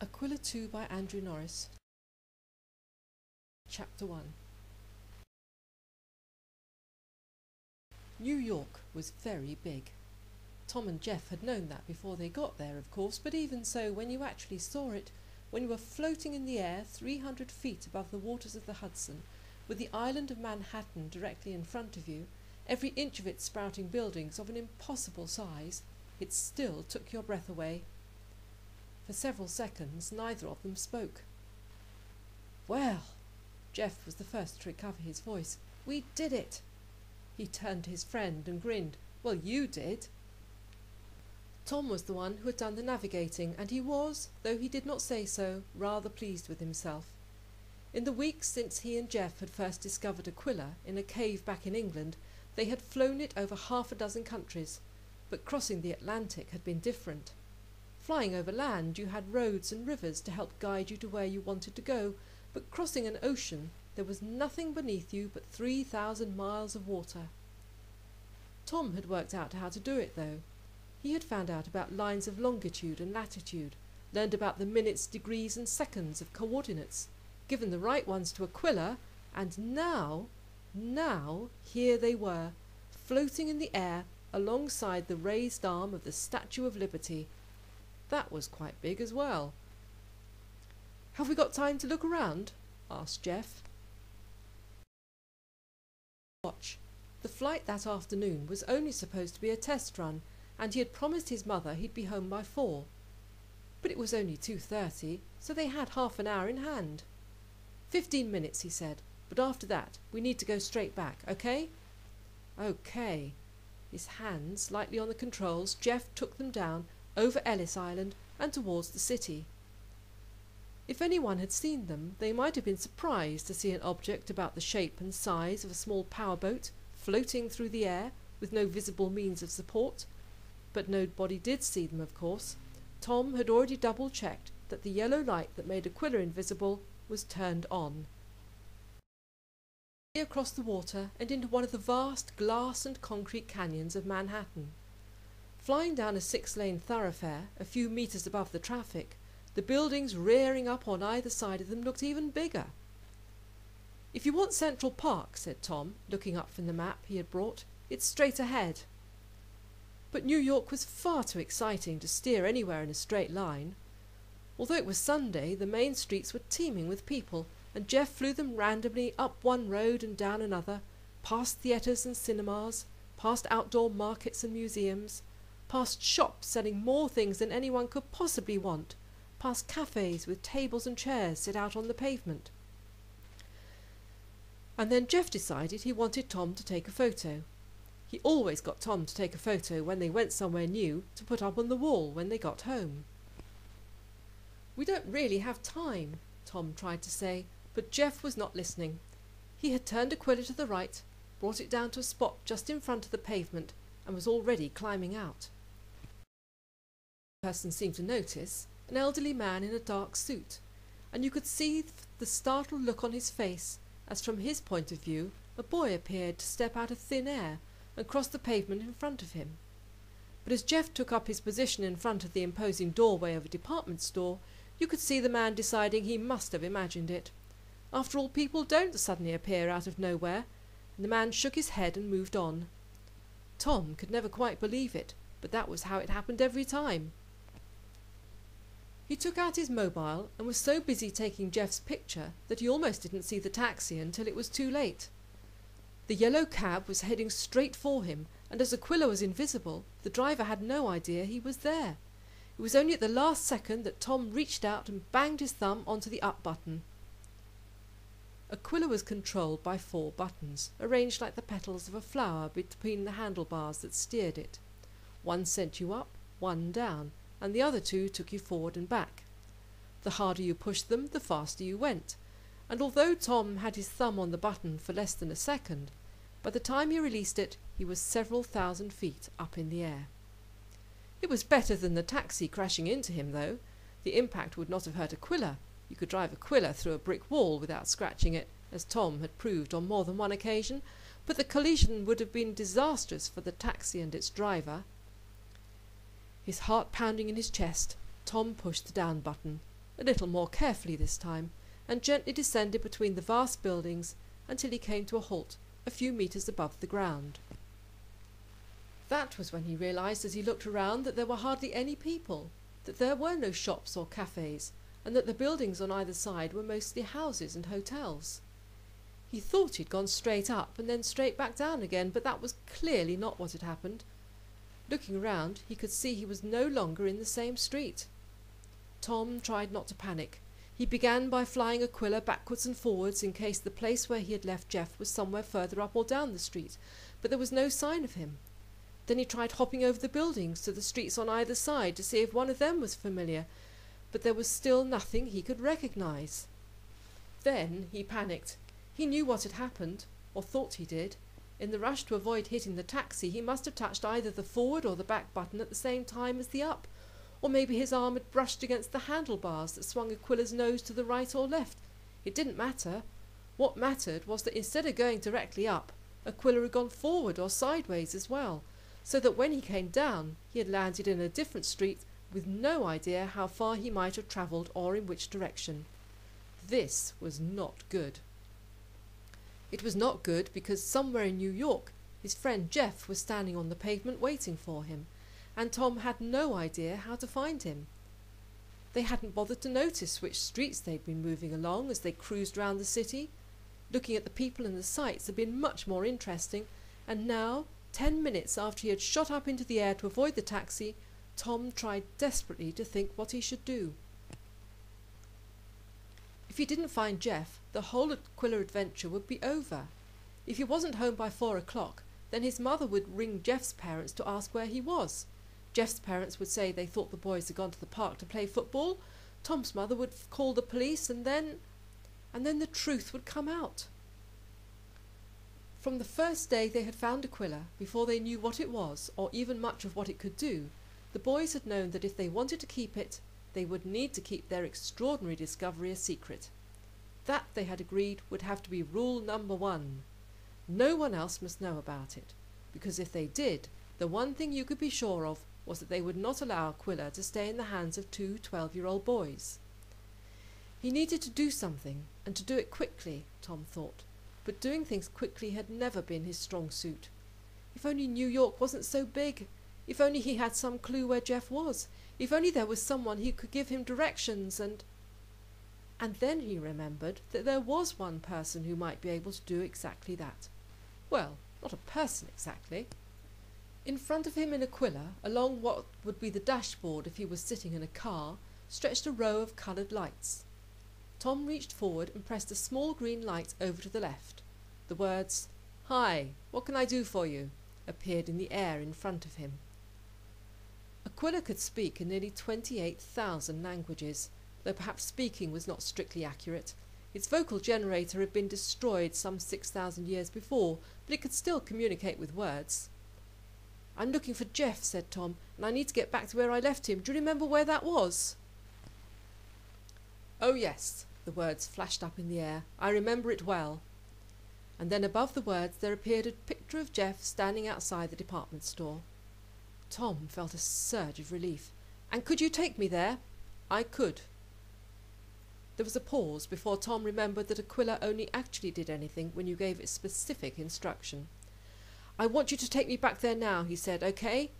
Aquila 2 by Andrew Norriss. Chapter 1. New York was very big. Tom and Jeff had known that before they got there, of course, but even so, when you actually saw it, when you were floating in the air 300 feet above the waters of the Hudson, with the island of Manhattan directly in front of you, every inch of it sprouting buildings of an impossible size, it still took your breath away. For several seconds neither of them spoke. "Well," Jeff was the first to recover his voice, "we did it." He turned to his friend and grinned. "Well, you did." Tom was the one who had done the navigating, and he was, though he did not say so, rather pleased with himself. In the weeks since he and Jeff had first discovered Aquila in a cave back in England, they had flown it over half a dozen countries, but crossing the Atlantic had been different. Flying over land, you had roads and rivers to help guide you to where you wanted to go, but crossing an ocean, there was nothing beneath you but 3,000 miles of water. Tom had worked out how to do it, though. He had found out about lines of longitude and latitude, learned about the minutes, degrees and seconds of coordinates, given the right ones to Aquila, and now, here they were, floating in the air alongside the raised arm of the Statue of Liberty. That was quite big as well. "Have we got time to look around?" asked Jeff. Watch. The flight that afternoon was only supposed to be a test run, and he had promised his mother he'd be home by 4. But it was only 2:30, so they had half an hour in hand. 15 minutes, he said, but after that we need to go straight back, okay? Okay. His hands lightly on the controls, Jeff took them down over Ellis Island and towards the city. If anyone had seen them, they might have been surprised to see an object about the shape and size of a small powerboat floating through the air with no visible means of support. But nobody did see them, of course. Tom had already double-checked that the yellow light that made Aquila invisible was turned on. Across the water and into one of the vast glass and concrete canyons of Manhattan. Flying down a 6-lane thoroughfare, a few metres above the traffic, the buildings rearing up on either side of them looked even bigger. "If you want Central Park," said Tom, looking up from the map he had brought, "it's straight ahead." But New York was far too exciting to steer anywhere in a straight line. Although it was Sunday, the main streets were teeming with people, and Jeff flew them randomly up one road and down another, past theatres and cinemas, past outdoor markets and museums, past shops selling more things than anyone could possibly want, past cafes with tables and chairs set out on the pavement. And then Jeff decided he wanted Tom to take a photo. He always got Tom to take a photo when they went somewhere new to put up on the wall when they got home. "We don't really have time," Tom tried to say, but Jeff was not listening. He had turned Aquila to the right, brought it down to a spot just in front of the pavement, and was already climbing out. The person seemed to notice, an elderly man in a dark suit, and you could see the startled look on his face as from his point of view a boy appeared to step out of thin air and cross the pavement in front of him. But as Jeff took up his position in front of the imposing doorway of a department store, you could see the man deciding he must have imagined it. After all, people don't suddenly appear out of nowhere, and the man shook his head and moved on. Tom could never quite believe it, but that was how it happened every time. He took out his mobile and was so busy taking Jeff's picture that he almost didn't see the taxi until it was too late. The yellow cab was heading straight for him, and as Aquila was invisible, the driver had no idea he was there. It was only at the last second that Tom reached out and banged his thumb onto the up button. Aquila was controlled by 4 buttons, arranged like the petals of a flower between the handlebars that steered it. One sent you up, one down, and the other 2 took you forward and back. The harder you pushed them, the faster you went, and although Tom had his thumb on the button for less than a second, by the time he released it, he was several thousand feet up in the air. It was better than the taxi crashing into him, though. The impact would not have hurt Aquila. You could drive Aquila through a brick wall without scratching it, as Tom had proved on more than one occasion, but the collision would have been disastrous for the taxi and its driver. His heart pounding in his chest, Tom pushed the down button. a little more carefully this time, and gently descended between the vast buildings until he came to a halt a few metres above the ground. That was when he realised as he looked around that there were hardly any people, that there were no shops or cafes, and that the buildings on either side were mostly houses and hotels. He thought he'd gone straight up and then straight back down again, but that was clearly not what had happened. Looking around, he could see he was no longer in the same street. Tom tried not to panic. He began by flying Aquila backwards and forwards in case the place where he had left Jeff was somewhere further up or down the street, but there was no sign of him. Then he tried hopping over the buildings to the streets on either side to see if one of them was familiar, but there was still nothing he could recognise. Then he panicked. He knew what had happened, or thought he did. In the rush to avoid hitting the taxi, he must have touched either the forward or the back button at the same time as the up, or maybe his arm had brushed against the handlebars that swung Aquila's nose to the right or left. It didn't matter. What mattered was that instead of going directly up, Aquila had gone forward or sideways as well, so that when he came down, he had landed in a different street with no idea how far he might have travelled or in which direction. This was not good. It was not good because somewhere in New York his friend Jeff was standing on the pavement waiting for him, and Tom had no idea how to find him. They hadn't bothered to notice which streets they'd been moving along as they cruised round the city. Looking at the people and the sights had been much more interesting, and now, 10 minutes after he had shot up into the air to avoid the taxi, Tom tried desperately to think what he should do. If he didn't find Jeff, the whole Aquila adventure would be over. If he wasn't home by 4 o'clock, then his mother would ring Jeff's parents to ask where he was. Jeff's parents would say they thought the boys had gone to the park to play football. Tom's mother would call the police, and then the truth would come out. From the first day they had found Aquila, before they knew what it was, or even much of what it could do, the boys had known that if they wanted to keep it, they would need to keep their extraordinary discovery a secret. That, they had agreed, would have to be rule number 1. No one else must know about it, because if they did, the one thing you could be sure of was that they would not allow Aquila to stay in the hands of 2 12-year-old boys. He needed to do something, and to do it quickly, Tom thought, but doing things quickly had never been his strong suit. If only New York wasn't so big! If only he had some clue where Jeff was! If only there was someone who could give him directions, and then he remembered that there was one person who might be able to do exactly that. Well, not a person exactly. In front of him in Aquila, along what would be the dashboard if he was sitting in a car, stretched a row of coloured lights. Tom reached forward and pressed a small green light over to the left. The words, "Hi, what can I do for you?" appeared in the air in front of him. Aquila could speak in nearly 28,000 languages, though perhaps speaking was not strictly accurate. Its vocal generator had been destroyed some 6,000 years before, but it could still communicate with words. "I'm looking for Jeff," said Tom, "and I need to get back to where I left him. Do you remember where that was?" "Oh, yes," the words flashed up in the air. "I remember it well." And then above the words there appeared a picture of Jeff standing outside the department store. Tom felt a surge of relief. "And could you take me there?" "I could." There was a pause before Tom remembered that Aquila only actually did anything when you gave it specific instruction. "I want you to take me back there now," he said, "okay?"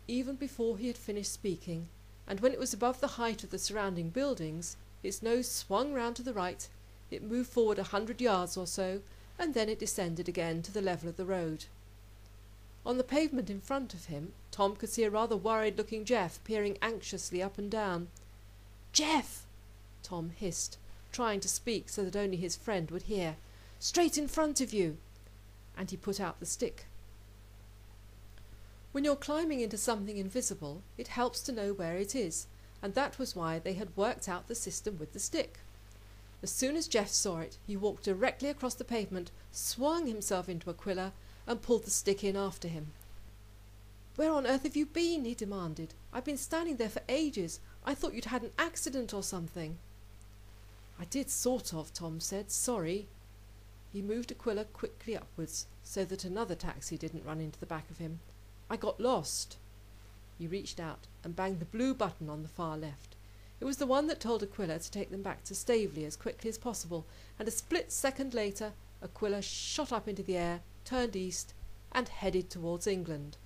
Even before he had finished speaking, and when it was above the height of the surrounding buildings, its nose swung round to the right, it moved forward 100 yards or so, and then it descended again to the level of the road. On the pavement in front of him, Tom could see a rather worried-looking Jeff peering anxiously up and down. "Jeff!" Tom hissed, trying to speak so that only his friend would hear. "Straight in front of you!" And he put out the stick. When you're climbing into something invisible, it helps to know where it is, and that was why they had worked out the system with the stick. As soon as Jeff saw it, he walked directly across the pavement, swung himself into Aquila, and pulled the stick in after him. "Where on earth have you been?" he demanded. "I've been standing there for ages. I thought you'd had an accident or something." "I did sort of," Tom said. "Sorry." He moved Aquila quickly upwards, so that another taxi didn't run into the back of him. "I got lost." He reached out and banged the blue button on the far left. It was the one that told Aquila to take them back to Staveley as quickly as possible, and a split second later Aquila shot up into the air, turned east, and headed towards England.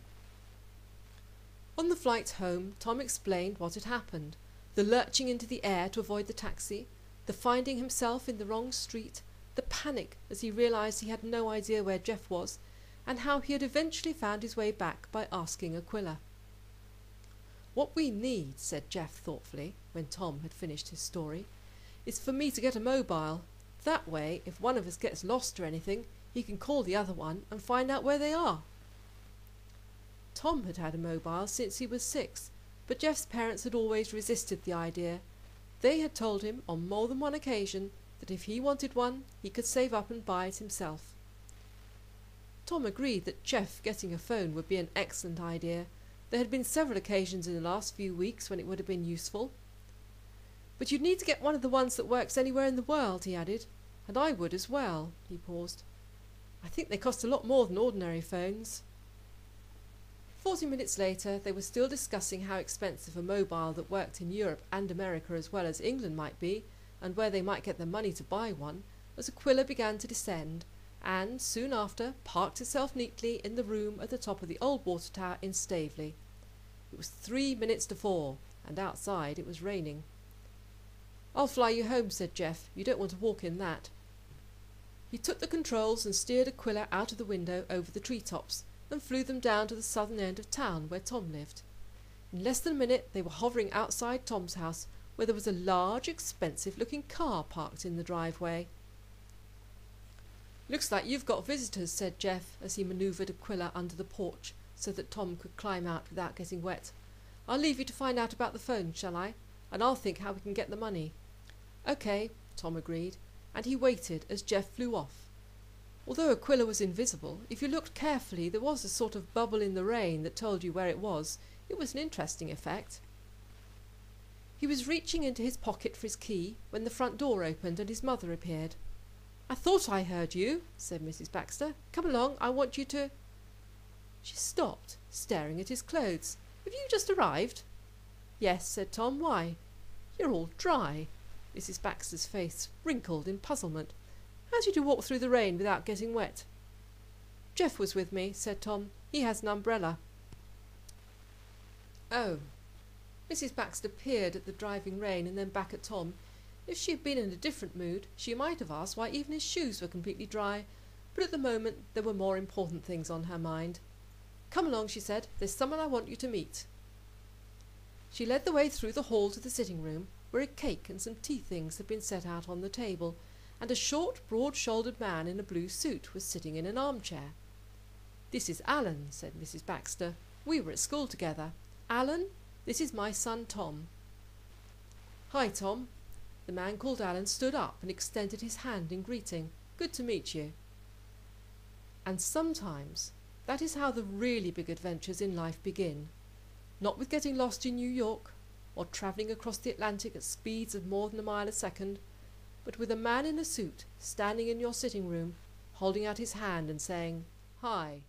On the flight home, Tom explained what had happened: the lurching into the air to avoid the taxi, the finding himself in the wrong street, the panic as he realised he had no idea where Jeff was, and how he had eventually found his way back by asking Aquila. "What we need," said Jeff thoughtfully, when Tom had finished his story, "is for me to get a mobile. That way, if one of us gets lost or anything, he can call the other one and find out where they are." Tom had had a mobile since he was 6, but Jeff's parents had always resisted the idea. They had told him on more than one occasion that if he wanted one, he could save up and buy it himself. Tom agreed that Jeff getting a phone would be an excellent idea. There had been several occasions in the last few weeks when it would have been useful. "But you'd need to get one of the ones that works anywhere in the world," he added. "And I would as well." He paused. "I think they cost a lot more than ordinary phones." 40 minutes later they were still discussing how expensive a mobile that worked in Europe and America as well as England might be, and where they might get the money to buy one, as Aquila began to descend, and soon after parked itself neatly in the room at the top of the old water tower in Staveley. It was 3 minutes to 4, and outside it was raining. "I'll fly you home," said Jeff. "You don't want to walk in that." He took the controls and steered Aquila out of the window over the treetops, and flew them down to the southern end of town where Tom lived. In less than a minute they were hovering outside Tom's house, where there was a large, expensive-looking car parked in the driveway. "Looks like you've got visitors," said Jeff, as he manoeuvred Aquila under the porch so that Tom could climb out without getting wet. "I'll leave you to find out about the phone, shall I? And I'll think how we can get the money." "Okay," Tom agreed, and he waited as Jeff flew off. Although Aquila was invisible, if you looked carefully there was a sort of bubble in the rain that told you where it was. It was an interesting effect. He was reaching into his pocket for his key when the front door opened and his mother appeared. "I thought I heard you," said Mrs. Baxter. "Come along, I want you to—" She stopped, staring at his clothes. "Have you just arrived?" "Yes," said Tom. "Why?" "You're all dry." Mrs. Baxter's face wrinkled in puzzlement. "How did you walk through the rain without getting wet?" "Jeff was with me," said Tom. "He has an umbrella." "Oh." Mrs. Baxter peered at the driving rain and then back at Tom. If she had been in a different mood, she might have asked why even his shoes were completely dry, but at the moment there were more important things on her mind. "Come along," she said. "There's someone I want you to meet." She led the way through the hall to the sitting room, where a cake and some tea things had been set out on the table, and a short, broad-shouldered man in a blue suit was sitting in an armchair. "This is Alan," said Mrs. Baxter. "We were at school together. Alan, this is my son Tom." "Hi, Tom." The man called Alan stood up and extended his hand in greeting. "Good to meet you." And sometimes that is how the really big adventures in life begin. Not with getting lost in New York, or travelling across the Atlantic at speeds of more than a mile a second, but with a man in a suit standing in your sitting room, holding out his hand and saying, "Hi."